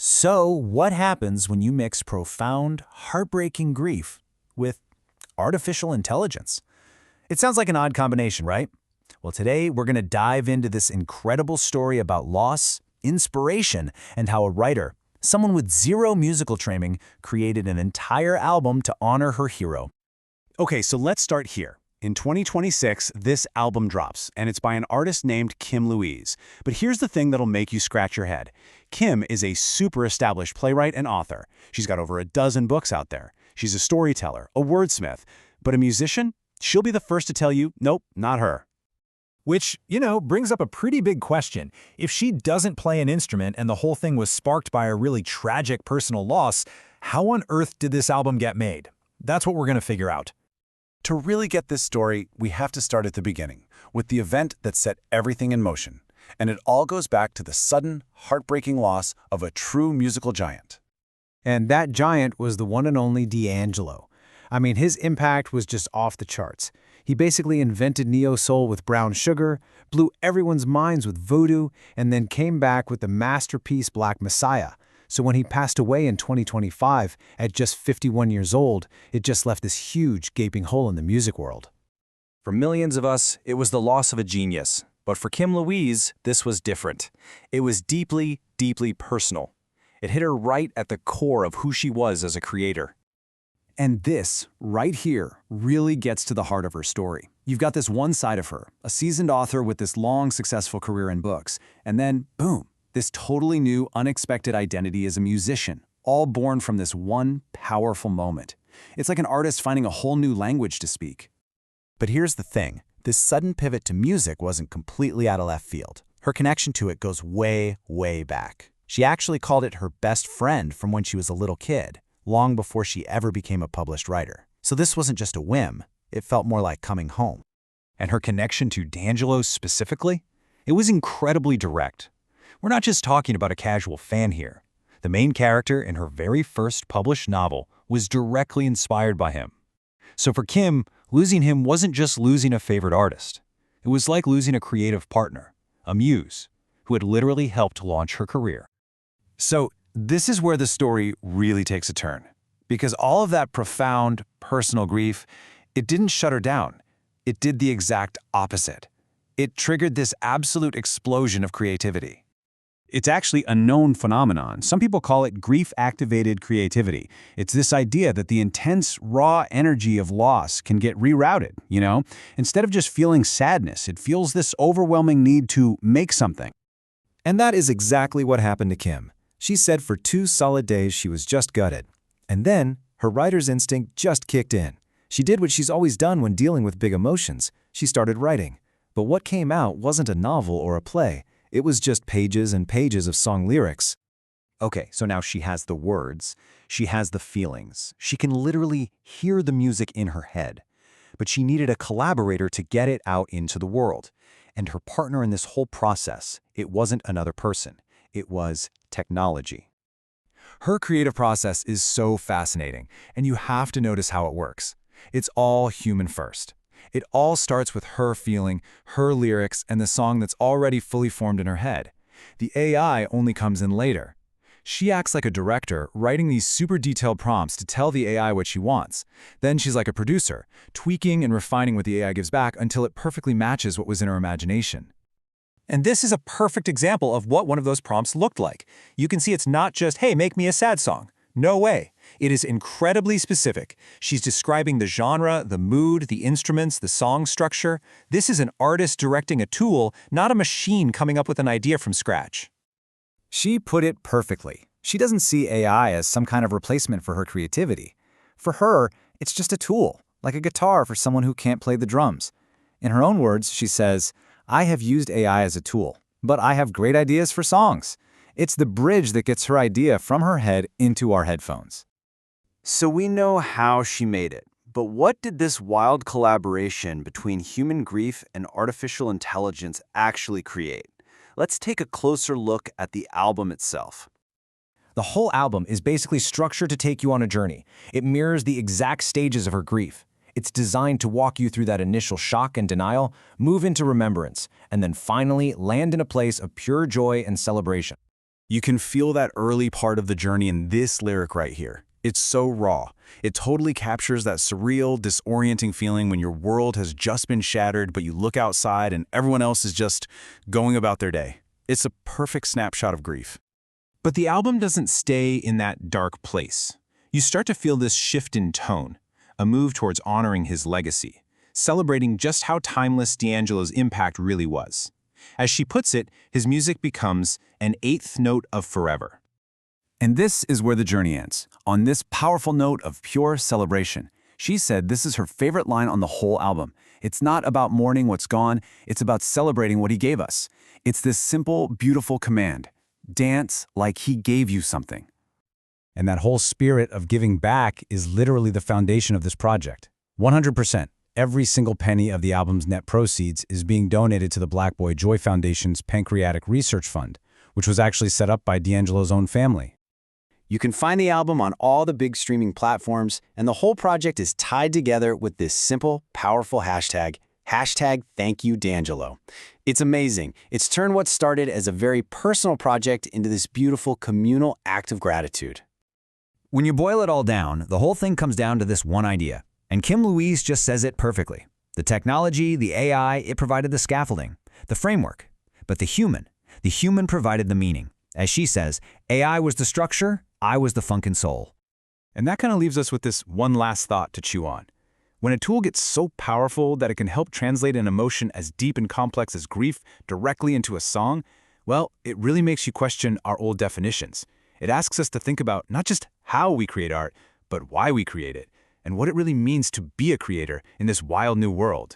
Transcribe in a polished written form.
So, what happens when you mix profound, heartbreaking grief with artificial intelligence? It sounds like an odd combination, right? Well, today we're going to dive into this incredible story about loss, inspiration, and how a writer, someone with zero musical training, created an entire album to honor her hero. Okay, so let's start here. In 2026, this album drops, and it's by an artist named Kim Louise. But here's the thing that'll make you scratch your head. Kim is a super established playwright and author. She's got over a dozen books out there. She's a storyteller, a wordsmith. But a musician? She'll be the first to tell you, nope, not her. Which, brings up a pretty big question. If she doesn't play an instrument and the whole thing was sparked by a really tragic personal loss, how on earth did this album get made? That's what we're going to figure out. To really get this story, we have to start at the beginning, with the event that set everything in motion. And it all goes back to the sudden, heartbreaking loss of a true musical giant. And that giant was the one and only D'Angelo. I mean, his impact was just off the charts. He basically invented neo-soul with brown sugar, blew everyone's minds with voodoo, and then came back with the masterpiece Black Messiah. So when he passed away in 2025, at just 51 years old, it just left this huge, gaping hole in the music world. For millions of us, it was the loss of a genius. But for Kim Louise, this was different. It was deeply, deeply personal. It hit her right at the core of who she was as a creator. And this, right here, really gets to the heart of her story. You've got this one side of her, a seasoned author with this long, successful career in books, and then, boom, this totally new, unexpected identity as a musician, all born from this one powerful moment. It's like an artist finding a whole new language to speak. But here's the thing. This sudden pivot to music wasn't completely out of left field. Her connection to it goes way, way back. She actually called it her best friend from when she was a little kid, long before she ever became a published writer. So this wasn't just a whim. It felt more like coming home. And her connection to D'Angelo specifically? It was incredibly direct. We're not just talking about a casual fan here. The main character in her very first published novel was directly inspired by him. So for Kim, losing him wasn't just losing a favorite artist. It was like losing a creative partner, a muse, who had literally helped launch her career. So this is where the story really takes a turn. Because all of that profound, personal grief, it didn't shut her down. It did the exact opposite. It triggered this absolute explosion of creativity. It's actually a known phenomenon. Some people call it grief-activated creativity. It's this idea that the intense, raw energy of loss can get rerouted, Instead of just feeling sadness, it feels this overwhelming need to make something. And that is exactly what happened to Kim. She said for 2 solid days she was just gutted. And then, her writer's instinct just kicked in. She did what she's always done when dealing with big emotions. She started writing. But what came out wasn't a novel or a play. It was just pages and pages of song lyrics. Okay, so now she has the words, she has the feelings, she can literally hear the music in her head. But she needed a collaborator to get it out into the world. And her partner in this whole process, it wasn't another person, it was technology. Her creative process is so fascinating, and you have to notice how it works. It's all human first. It all starts with her feeling, her lyrics, and the song that's already fully formed in her head. The AI only comes in later. She acts like a director, writing these super detailed prompts to tell the AI what she wants. Then she's like a producer, tweaking and refining what the AI gives back until it perfectly matches what was in her imagination. And this is a perfect example of what one of those prompts looked like. You can see it's not just, hey, make me a sad song. No way. It is incredibly specific. She's describing the genre, the mood, the instruments, the song structure. This is an artist directing a tool, not a machine coming up with an idea from scratch. She put it perfectly. She doesn't see AI as some kind of replacement for her creativity. For her, it's just a tool, like a guitar for someone who can't play the drums. In her own words, she says, "I have used AI as a tool, but I have great ideas for songs." It's the bridge that gets her idea from her head into our headphones. So we know how she made it, but what did this wild collaboration between human grief and artificial intelligence actually create? Let's take a closer look at the album itself. The whole album is basically structured to take you on a journey. It mirrors the exact stages of her grief. It's designed to walk you through that initial shock and denial, move into remembrance, and then finally land in a place of pure joy and celebration. You can feel that early part of the journey in this lyric right here. It's so raw. It totally captures that surreal, disorienting feeling when your world has just been shattered, but you look outside and everyone else is just going about their day. It's a perfect snapshot of grief. But the album doesn't stay in that dark place. You start to feel this shift in tone, a move towards honoring his legacy, celebrating just how timeless D'Angelo's impact really was. As she puts it, his music becomes an eighth note of forever. And this is where the journey ends, on this powerful note of pure celebration. She said this is her favorite line on the whole album. It's not about mourning what's gone, it's about celebrating what he gave us. It's this simple, beautiful command. Dance like he gave you something. And that whole spirit of giving back is literally the foundation of this project. 100%. Every single penny of the album's net proceeds is being donated to the Black Boy Joy Foundation's Pancreatic Research Fund, which was actually set up by D'Angelo's own family. You can find the album on all the big streaming platforms, and the whole project is tied together with this simple, powerful hashtag, #ThankYouD'Angelo. It's amazing. It's turned what started as a very personal project into this beautiful communal act of gratitude. When you boil it all down, the whole thing comes down to this one idea. And Kim Louise just says it perfectly. The technology, the AI, it provided the scaffolding, the framework. But the human provided the meaning. As she says, AI was the structure, I was the funkin' soul. And that kind of leaves us with this one last thought to chew on. When a tool gets so powerful that it can help translate an emotion as deep and complex as grief directly into a song, well, it really makes you question our old definitions. It asks us to think about not just how we create art, but why we create it, and what it really means to be a creator in this wild new world.